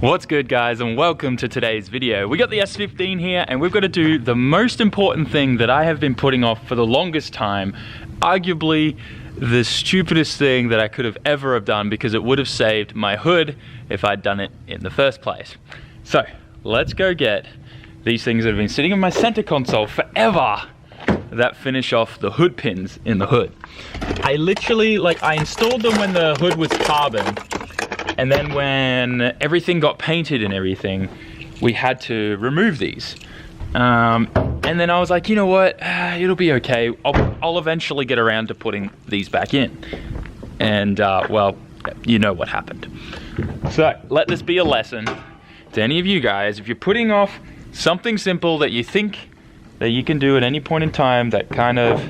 What's good, guys, and welcome to today's video. We got the S15 here and we've got to do the most important thing that I have been putting off for the longest time. Arguably the stupidest thing that I could have ever have done, because it would have saved my hood if I'd done it in the first place. So let's go get these things that have been sitting in my center console forever that finish off the hood pins in the hood. I literally, I installed them when the hood was carbon, and then when everything got painted and everything, we had to remove these. And then I was like, you know what, it'll be okay. I'll eventually get around to putting these back in. And well, you know what happened. So let this be a lesson to any of you guys. If you're putting off something simple that you think that you can do at any point in time that kind of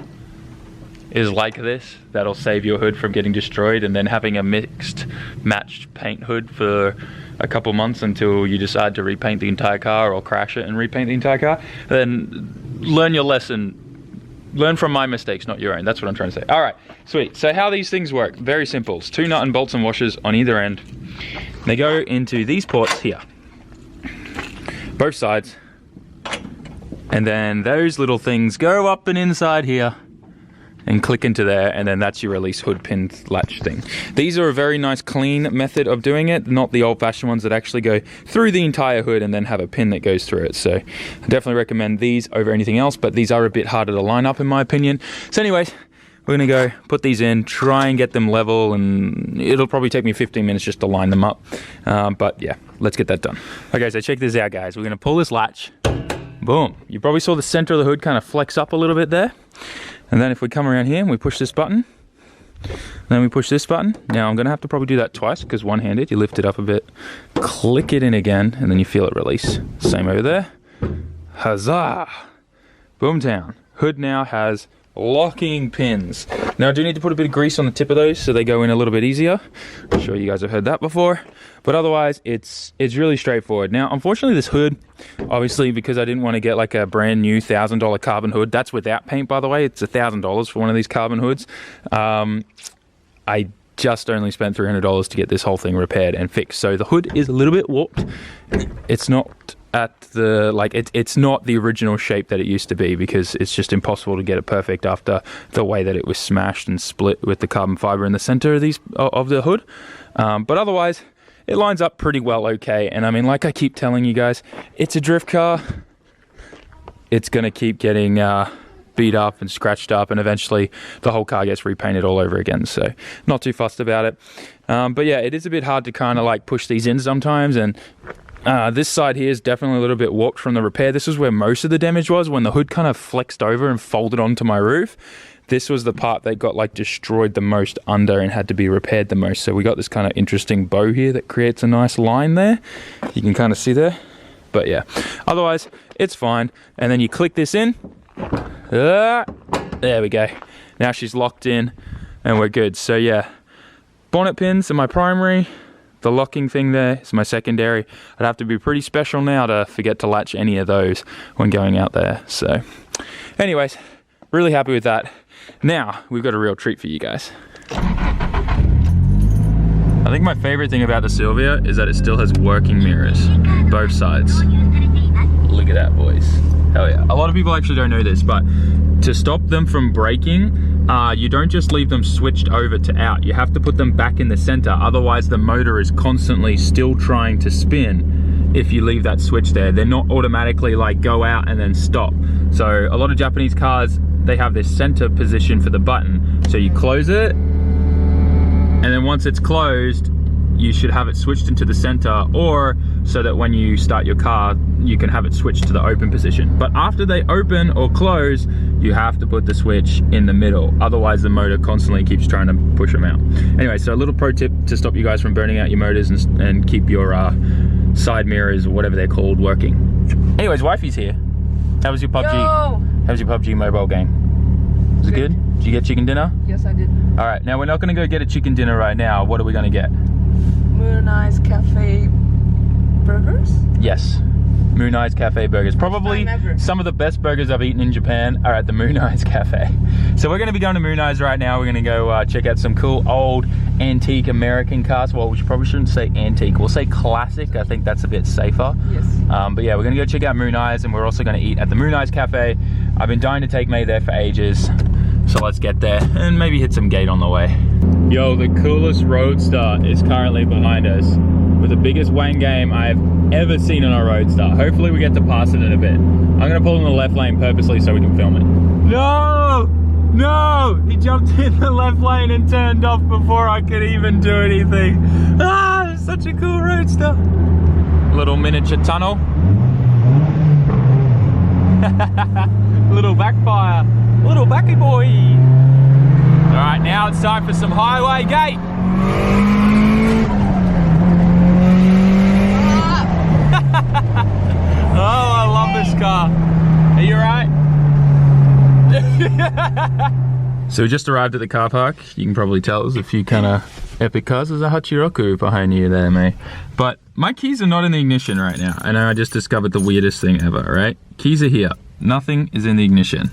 is like this, that'll save your hood from getting destroyed, and then having a matched paint hood for a couple months until you decide to repaint the entire car or crash it and repaint the entire car, then learn your lesson. Learn from my mistakes, not your own. That's what I'm trying to say. All right, sweet. So how these things work, very simple. It's 2 nut and bolts and washers on either end. They go into these ports here, both sides. And then those little things go up and inside here and click into there, and then that's your release hood pin latch thing. These are a very nice clean method of doing it, not the old-fashioned ones that actually go through the entire hood and then have a pin that goes through it. So I definitely recommend these over anything else, but these are a bit harder to line up in my opinion. So anyways, we're gonna go put these in, try and get them level, and it'll probably take me 15 minutes just to line them up. But yeah, let's get that done. Okay, so check this out, guys. We're gonna pull this latch. Boom. You probably saw the center of the hood kind of flex up a little bit there. And then if we come around here and we push this button, then we push this button. Now I'm gonna have to probably do that twice, because one-handed, you lift it up a bit, click it in again, and then you feel it release. Same over there. Huzzah! Boomtown. Hood now has locking pins. Now I do need to put a bit of grease on the tip of those so they go in a little bit easier. I'm sure you guys have heard that before, but otherwise it's really straightforward. Now unfortunately this hood, obviously because I didn't want to get like a brand new $1,000 carbon hood, that's without paint by the way, it's $1,000 for one of these carbon hoods. I just only spent $300 to get this whole thing repaired and fixed. So the hood is a little bit warped. It's not at the it's not the original shape that it used to be, because it's just impossible to get it perfect after the way that it was smashed and split with the carbon fiber in the center of the hood. But otherwise it lines up pretty well okay. And I mean, like I keep telling you guys, it's a drift car. It's gonna keep getting beat up and scratched up, and eventually the whole car gets repainted all over again, so not too fussed about it. But yeah, it is a bit hard to kind of push these in sometimes, and this side here is definitely a little bit warped from the repair. This is where most of the damage was, when the hood kind of flexed over and folded onto my roof. This was the part that got destroyed the most under and had to be repaired the most. So we got this kind of interesting bow here that creates a nice line there. You can kind of see there, but yeah, otherwise it's fine. And then you click this in. There we go. Now she's locked in and we're good. So yeah, bonnet pins are my primary. The locking thing there is my secondary. I'd have to be pretty special now to forget to latch any of those when going out there. So anyways, really happy with that. Now we've got a real treat for you guys. I think my favorite thing about the Silvia is that it still has working mirrors, both sides. Look at that, boys. Hell yeah. A lot of people actually don't know this, but to stop them from breaking, you don't just leave them switched over to out. You have to put them back in the center. Otherwise, the motor is constantly still trying to spin if you leave that switch there. They're not automatically go out and then stop. So a lot of Japanese cars, they have this center position for the button. So you close it, and then once it's closed, you should have it switched into the center, or so that when you start your car, you can have it switched to the open position. But after they open or close, you have to put the switch in the middle. Otherwise, the motor constantly keeps trying to push them out. Anyway, so a little pro tip to stop you guys from burning out your motors and keep your side mirrors, or whatever they're called, working. Anyways, wifey's here. How was your PUBG? Yo! How was your PUBG mobile game? Was it good? Did you get chicken dinner? Yes, I did. All right, now we're not gonna go get a chicken dinner right now. What are we gonna get? Nice Cafe burgers? Yes. Mooney's Cafe burgers. Probably some of the best burgers I've eaten in Japan are at the Mooney's Cafe. So we're gonna be going to Mooney's right now. We're gonna go check out some cool old antique American cars. Well, we probably shouldn't say antique, we'll say classic. I think that's a bit safer. Yes. But yeah, we're gonna go check out Mooney's, and we're also gonna eat at the Mooney's Cafe. I've been dying to take May there for ages. So let's get there and maybe hit some gate on the way. Yo, the coolest roadster is currently behind us with the biggest wang game I've ever seen on a roadster. Hopefully we get to pass it in a bit. I'm gonna pull in the left lane purposely so we can film it. No! No! He jumped in the left lane and turned off before I could even do anything. Ah, such a cool roadster. Little miniature tunnel. Little backfire. Little backy boy. All right, now it's time for some highway gate. Oh, I love this car. Are you all right? So we just arrived at the car park. You can probably tell there's a few kind of epic cars. There's a Hachiroku behind you there, mate. But my keys are not in the ignition right now. And I just discovered the weirdest thing ever, right? Keys are here. Nothing is in the ignition.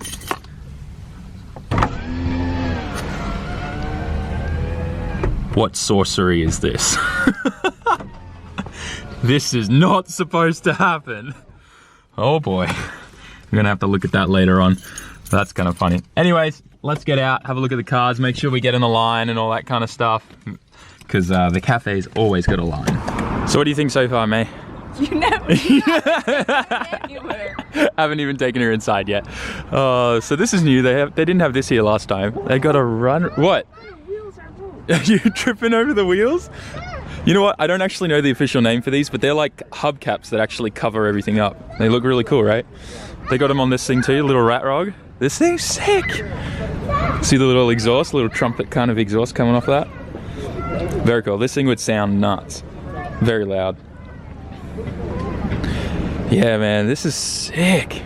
What sorcery is this? This is not supposed to happen. Oh boy. We're gonna have to look at that later on. That's kind of funny. Anyways, let's get out, have a look at the cars, make sure we get in the line and all that kind of stuff. Because the cafe's always got a line. So what do you think so far, May? You never Haven't even taken her inside yet. So this is new. They didn't have this here last time. They got a run. What? Are you tripping over the wheels? You know what? I don't actually know the official name for these, but they're like hubcaps that actually cover everything up. They look really cool, right? They got them on this thing too, little rat rod. This thing's sick. See the little exhaust, little trumpet kind of exhaust coming off that? Very cool. This thing would sound nuts. Very loud. Yeah, man, this is sick.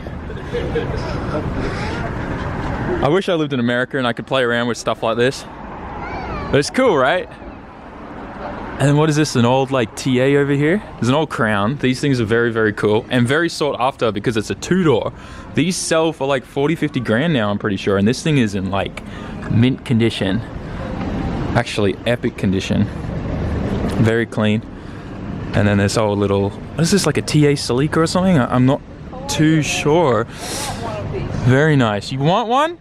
I wish I lived in America and I could play around with stuff like this. But it's cool, right? And what is this, an old like TA over here? There's an old Crown. These things are very, very cool and very sought after because it's a two-door. These sell for like 40, 50 grand now, I'm pretty sure. And this thing is in like mint condition. Actually, epic condition. Very clean. And then this old little, what is this, like a TA Celica or something? I'm not too sure. Very nice. You want one?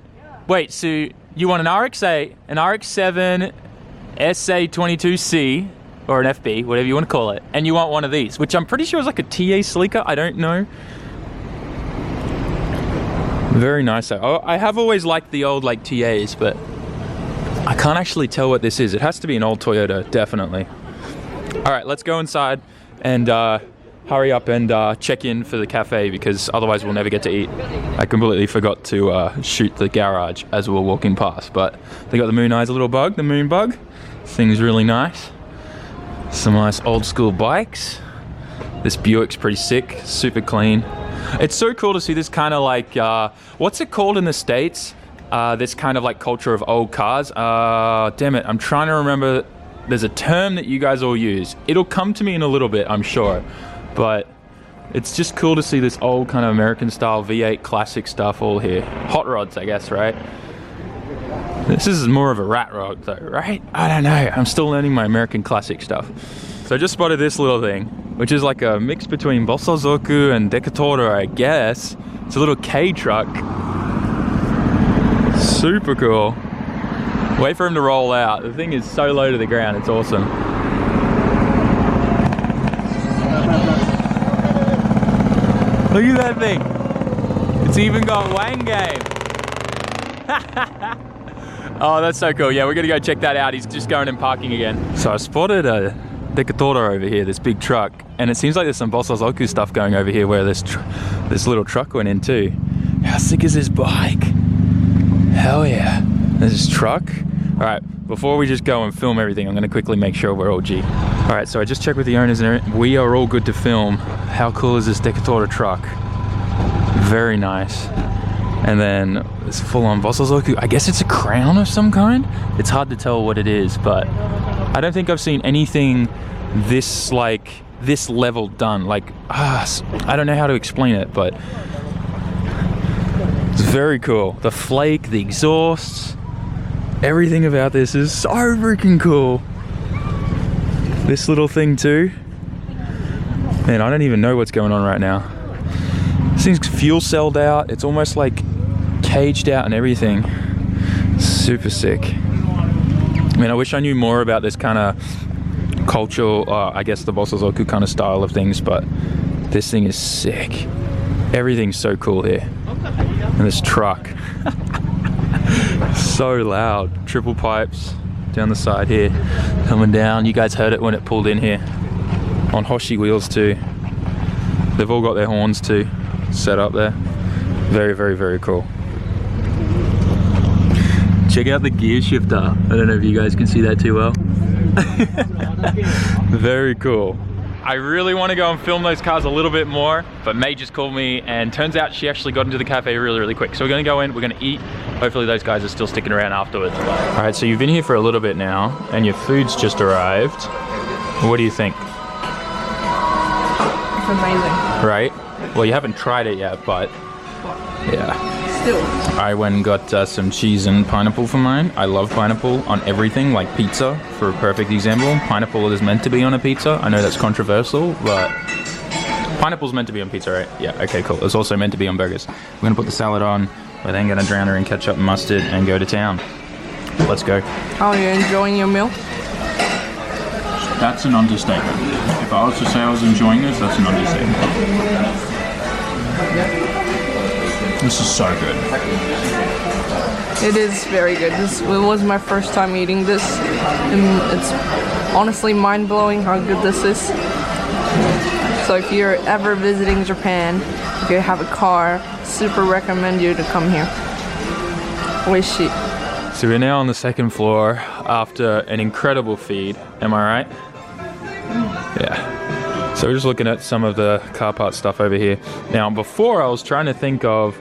Wait, so you want an RX-8, an RX-7, SA22C, or an FB, whatever you want to call it, and you want one of these, which I'm pretty sure is like a TA Celica, I don't know. Very nice though. I have always liked the old like TAs, but I can't actually tell what this is. It has to be an old Toyota, definitely. All right, let's go inside and hurry up and check in for the cafe because otherwise we'll never get to eat. I completely forgot to shoot the garage as we were walking past, but they got the Mooney's little bug, the moon bug. This thing's really nice. Some nice old school bikes. This Buick's pretty sick, super clean. It's so cool to see this kind of like, what's it called in the States? This kind of like culture of old cars. Damn it, I'm trying to remember. There's a term that you guys all use. It'll come to me in a little bit, I'm sure. But it's just cool to see this old kind of American style V8 classic stuff all here. Hot rods, I guess, right? This is more of a rat rod though, right? I don't know. I'm still learning my American classic stuff. So I just spotted this little thing, which is like a mix between Bosozoku and Dekotora, I guess. It's a little K truck. Super cool. Wait for him to roll out. The thing is so low to the ground, it's awesome. Look at that thing. It's even got wang game. Oh, that's so cool. Yeah, we're gonna go check that out. He's just going and parking again. So I spotted a Dekotora over here, this big truck, and it seems like there's some Bosozoku stuff going over here where this little truck went in too. How sick is this bike? Hell yeah. There's this truck. All right, before we just go and film everything, I'm gonna quickly make sure we're all G. All right, so I just checked with the owners and we are all good to film. How cool is this Dekotora truck? Very nice. And then this full-on Bosozoku, I guess it's a Crown of some kind? It's hard to tell what it is, but I don't think I've seen anything this like this level done. Like, I don't know how to explain it, but it's very cool. The flake, the exhausts, everything about this is so freaking cool. This little thing too. Man, I don't even know what's going on right now. This thing's fuel celled out. It's almost like caged out and everything. Super sick. I mean, I wish I knew more about this kind of cultural, I guess the Bosozoku kind of style of things, but this thing is sick. Everything's so cool here. And this truck. So loud. Triple pipes down the side here. Coming down. You guys heard it when it pulled in here. On Hoshi wheels too. They've all got their horns too set up there. Very, very, very cool. Check out the gear shifter. I don't know if you guys can see that too well. Very cool. I really want to go and film those cars a little bit more, but May just called me and turns out she actually got into the cafe really, really quick. So we're going to go in, we're going to eat. Hopefully those guys are still sticking around afterwards. All right, so you've been here for a little bit now and your food's just arrived. What do you think? It's amazing. Right? Well, you haven't tried it yet, but yeah. Still. I went and got some cheese and pineapple for mine. I love pineapple on everything, like pizza, for a perfect example. Pineapple is meant to be on a pizza. I know that's controversial, but pineapple's meant to be on pizza, right? Yeah, okay, cool. It's also meant to be on burgers. We're gonna put the salad on. We're then gonna drown her in ketchup and mustard and go to town. Let's go. How are you enjoying your meal? That's an understatement. If I was to say I was enjoying this, that's an understatement. This is so good. It is very good. It was my first time eating this, and it's honestly mind-blowing how good this is. So if you're ever visiting Japan, if you have a car, super recommend you to come here. Oishi. So we're now on the second floor after an incredible feed. Am I right? Yeah. So we're just looking at some of the car part stuff over here. Now, before I was trying to think of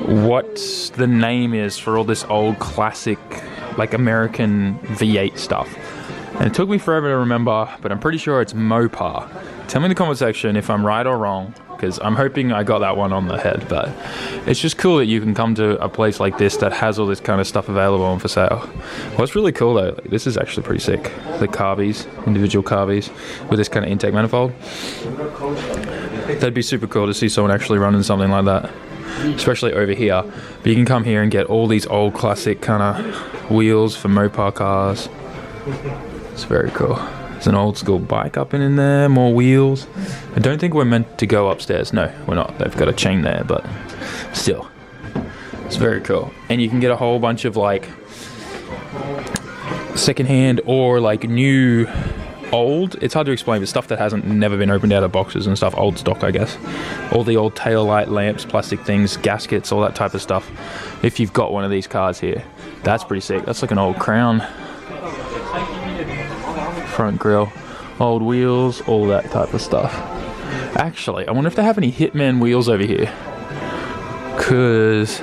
what the name is for all this old classic, like American V8 stuff. And it took me forever to remember, but I'm pretty sure it's Mopar. Tell me in the comment section if I'm right or wrong, because I'm hoping I got that one on the head. But it's just cool that you can come to a place like this that has all this kind of stuff available and for sale. What's really cool though, like, this is actually pretty sick. The carbies, individual carbies with this kind of intake manifold. That'd be super cool to see someone actually running something like that, especially over here. But you can come here and get all these old classic kind of wheels for Mopar cars. It's very cool. There's an old school bike up in there, more wheels. I don't think we're meant to go upstairs. No, we're not. They've got a chain there, but still. It's very cool. And you can get a whole bunch of like secondhand or like new, old. It's hard to explain, but stuff that hasn't never been opened out of boxes and stuff. Old stock, I guess. All the old tail light lamps, plastic things, gaskets, all that type of stuff. If you've got one of these cars here, that's pretty sick. That's like an old Crown. Front grille, old wheels, all that type of stuff. Actually, I wonder if they have any Hitman wheels over here. Cause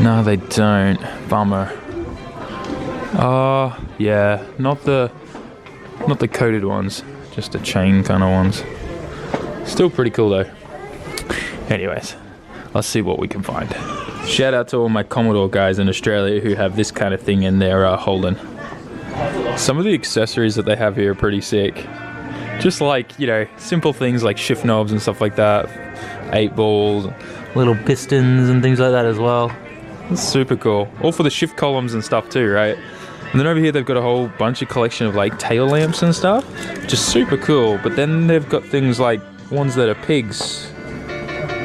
no, they don't. Bummer. Oh, yeah, not the coated ones, just the chain kind of ones. Still pretty cool though. Anyways, let's see what we can find. Shout out to all my Commodore guys in Australia who have this kind of thing in their Holden. Some of the accessories that they have here are pretty sick. Just like, you know, simple things like shift knobs and stuff like that. 8 balls, little pistons and things like that as well. It's super cool. All for the shift columns and stuff too, right? And then over here they've got a whole bunch of collection of like tail lamps and stuff. Just super cool. But then they've got things like ones that are pigs,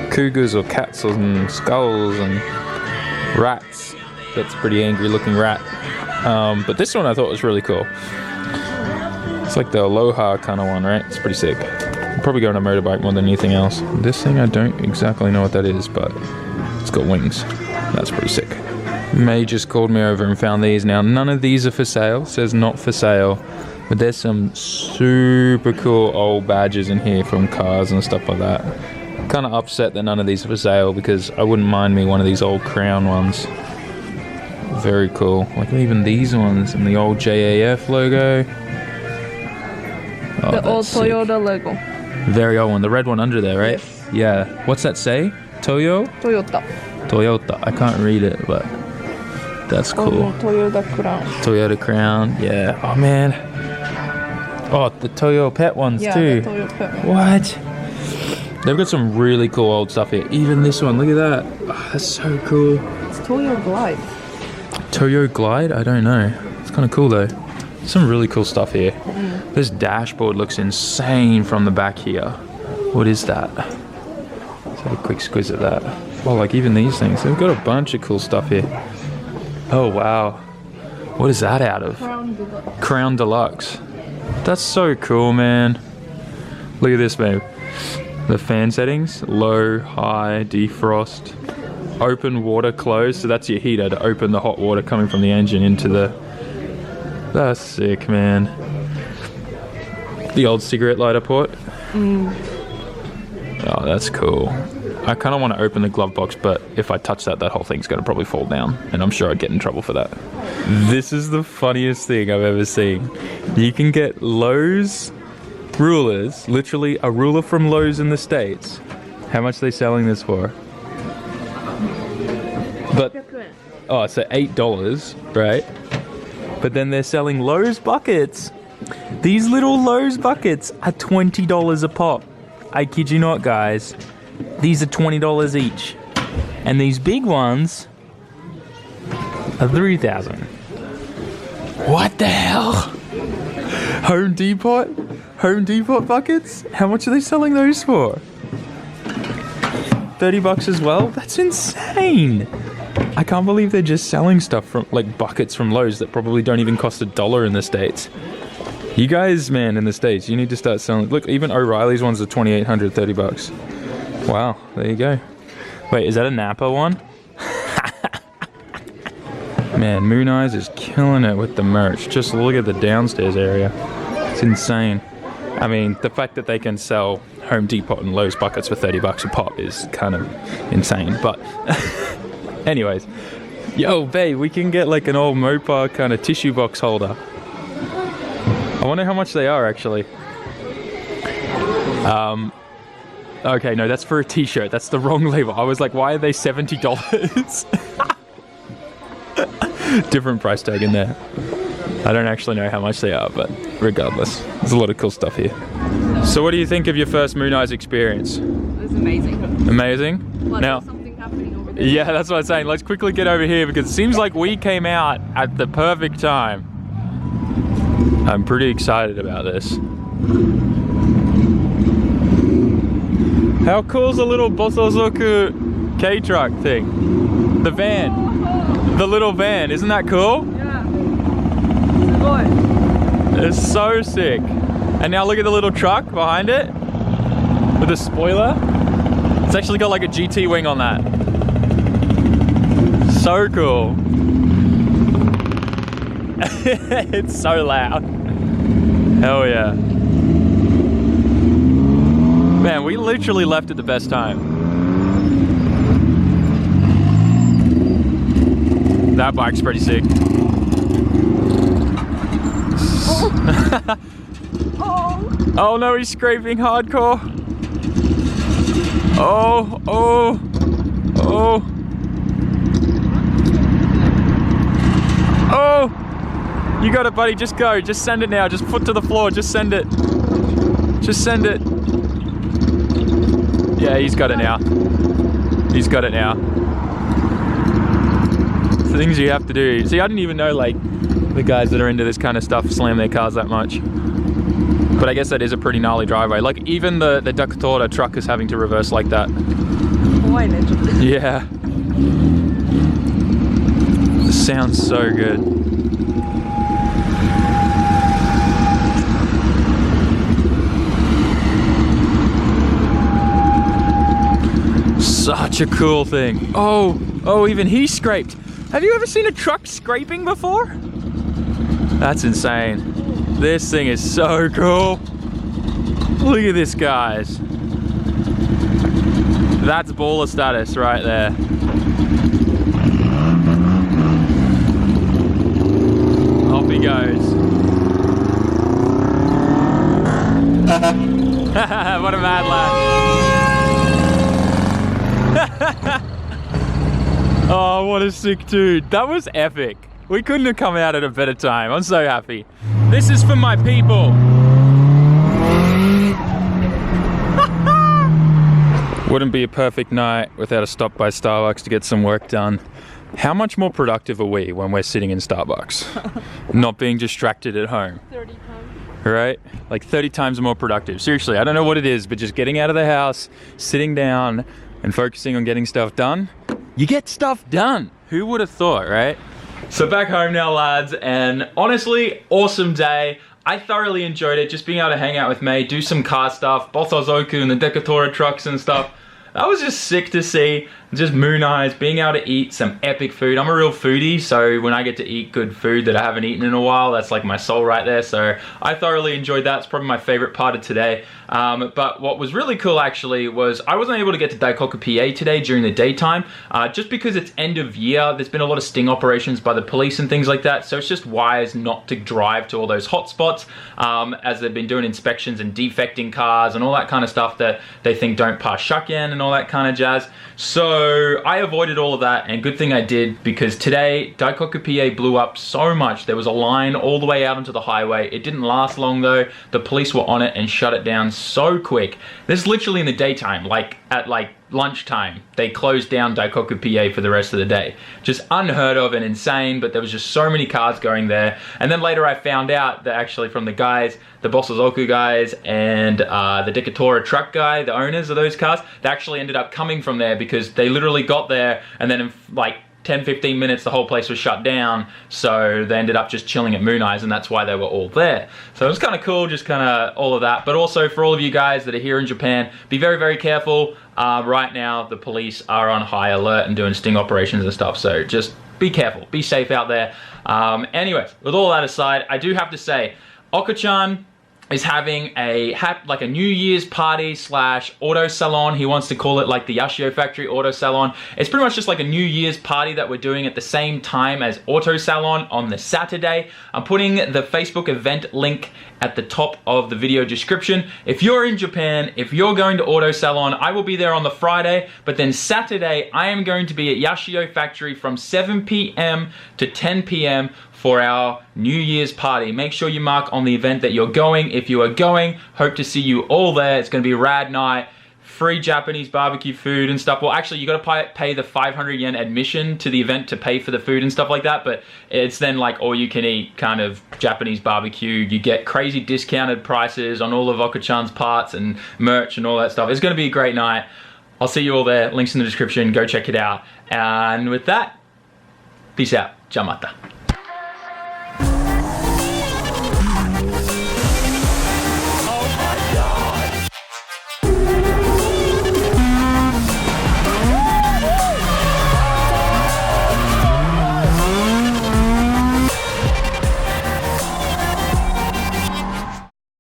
cougars or cats and skulls and rats. That's a pretty angry looking rat. But this one I thought was really cool. It's like the Aloha kind of one, right? It's pretty sick. I'll probably go on a motorbike more than anything else. This thing, I don't exactly know what that is, but it's got wings. That's pretty sick. May just called me over and found these. Now, none of these are for sale. It says not for sale. But there's some super cool old badges in here from cars and stuff like that. Kind of upset that none of these are for sale because I wouldn't mind me one of these old Crown ones. Very cool. Like even these ones and the old JAF logo. Oh, The old that's sick. Toyota Lego. Very old one. The red one under there, right? Yes. Yeah. What's that say? Toyota? Toyota. I can't read it, but that's cool. Toyota Crown. Toyota Crown. Yeah. Oh, man. Oh, the Toyo Pet ones too. The Toyota Pet. What? They've got some really cool old stuff here. Even this one, look at that. Oh, that's so cool. It's Toyo Glide. Toyo Glide? I don't know. It's kind of cool though. Some really cool stuff here. This dashboard looks insane from the back here. What is that? Let's have a quick squiz at that. Well, like even these things. They've got a bunch of cool stuff here. Oh, wow. What is that out of? Crown Deluxe. Crown Deluxe. That's so cool, man. Look at this, babe. The fan settings, low, high, defrost, open water, closed. So that's your heater to open the hot water coming from the engine into the... That's sick, man. The old cigarette lighter port. Oh, that's cool. I kind of want to open the glove box, but if I touch that, that whole thing's going to probably fall down. And I'm sure I'd get in trouble for that. This is the funniest thing I've ever seen. You can get Lowe's rulers, literally a ruler from Lowe's in the States. How much are they selling this for? But, oh, so $8, right? But then they're selling Lowe's buckets. These little Lowe's buckets are $20 a pop. I kid you not, guys. These are $20 each. And these big ones are $3,000. What the hell? Home Depot buckets? How much are they selling those for? $30 as well? That's insane. I can't believe they're just selling stuff from like buckets from Lowe's that probably don't even cost $1 in the States. You guys, man, in the States, you need to start selling. Look, even O'Reilly's ones are $2,800, $30. Wow, there you go. Wait, is that a Napa one? Man, Moon Eyes is killing it with the merch. Just look at the downstairs area. It's insane. I mean, the fact that they can sell Home Depot and Lowe's buckets for $30 a pop is kind of insane. But anyways, yo, babe, we can get like an old Mopar kind of tissue box holder. I wonder how much they are actually. Okay, no, that's for a t-shirt. That's the wrong label. I was like, why are they $70? Different price tag in there. I don't actually know how much they are, but regardless, there's a lot of cool stuff here. So what do you think of your first Moon Eyes experience? It was amazing. Amazing? Well, Now, there's something happening over there. yeah, that's what I'm saying. Let's quickly get over here because it seems like we came out at the perfect time. I'm pretty excited about this. How cool's the little Bosozoku K-truck thing? The van. The little van. Isn't that cool? Yeah. It's so sick. And now look at the little truck behind it. With a spoiler. It's actually got like a GT wing on that. So cool. It's so loud. Hell yeah. Man, we literally left at the best time. That bike's pretty sick. Oh no, he's scraping hardcore. Oh. You got it, buddy. Just go. Just send it now. Just foot to the floor. Just send it. Just send it. Yeah, he's got it now. He's got it now. It's the things you have to do. See, I didn't even know, like, the guys that are into this kind of stuff slam their cars that much. But I guess that is a pretty gnarly driveway. Like, even the Dekotora truck is having to reverse like that. Yeah. Sounds so good. Such a cool thing. Oh, even he scraped. Have you ever seen a truck scraping before? That's insane. This thing is so cool. Look at this, guys. That's baller status right there. Off he goes. What a mad lad. Oh, what a sick dude. That was epic. We couldn't have come out at a better time. I'm so happy. This is for my people. Wouldn't be a perfect night without a stop by Starbucks to get some work done. How much more productive are we when we're sitting in Starbucks? Not being distracted at home. 30 times. Right? Like 30 times more productive. Seriously, I don't know what it is, but just getting out of the house, sitting down, and focusing on getting stuff done, you get stuff done. Who would have thought, right? So back home now, lads, and honestly, awesome day. I thoroughly enjoyed it, just being able to hang out with May, do some car stuff, Bosozoku and the Dekotora trucks and stuff. That was just sick to see. Just moon eyes, being able to eat some epic food. I'm a real foodie, so when I get to eat good food that I haven't eaten in a while, that's like my soul right there. So I thoroughly enjoyed that. It's probably my favorite part of today. But what was really cool actually was I wasn't able to get to Daikoku, PA today during the daytime, just because it's end of year. There's been a lot of sting operations by the police and things like that. So it's just wise not to drive to all those hot spots, as they've been doing inspections and defecting cars and all that kind of stuff that they think don't pass shukken and all that kind of jazz. So I avoided all of that, and good thing I did, because today Daikoku, PA blew up so much. There was a line all the way out onto the highway. It didn't last long though. The police were on it and shut it down so quick. This is literally in the daytime, like at lunchtime. They closed down Daikoku, PA for the rest of the day. Just unheard of and insane, but there was just so many cars going there. And then later I found out that actually from the guys, the Bosozoku guys and the Dekotora truck guy, the owners of those cars, they actually ended up coming from there because they literally got there and then in like 10-15 minutes the whole place was shut down, so they ended up just chilling at Moon Eyes, and that's why they were all there. So it was kind of cool, just kind of all of that. But also for all of you guys that are here in Japan, be very, very careful. Right now the police are on high alert and doing sting operations and stuff, so just be careful, be safe out there. Anyways, with all that aside, I do have to say, Oko-chan is having a New Year's party / auto salon. He wants to call it like the Yashio Factory Auto Salon. It's pretty much just like a New Year's party that we're doing at the same time as Auto Salon on the Saturday. I'm putting the Facebook event link at the top of the video description. If you're in Japan, if you're going to Auto Salon, I will be there on the Friday, but then Saturday I am going to be at Yashio Factory from 7 p.m. to 10 p.m. for our New Year's party. Make sure you mark on the event that you're going. If you are going, hope to see you all there. It's gonna be a rad night. Free Japanese barbecue food and stuff. Well, actually, you gotta pay the 500 yen admission to the event to pay for the food and stuff like that, but it's then like all you can eat kind of Japanese barbecue. You get crazy discounted prices on all of Oko-chan's parts and merch and all that stuff. It's gonna be a great night. I'll see you all there. Links in the description. Go check it out. And with that, peace out. Ja mata.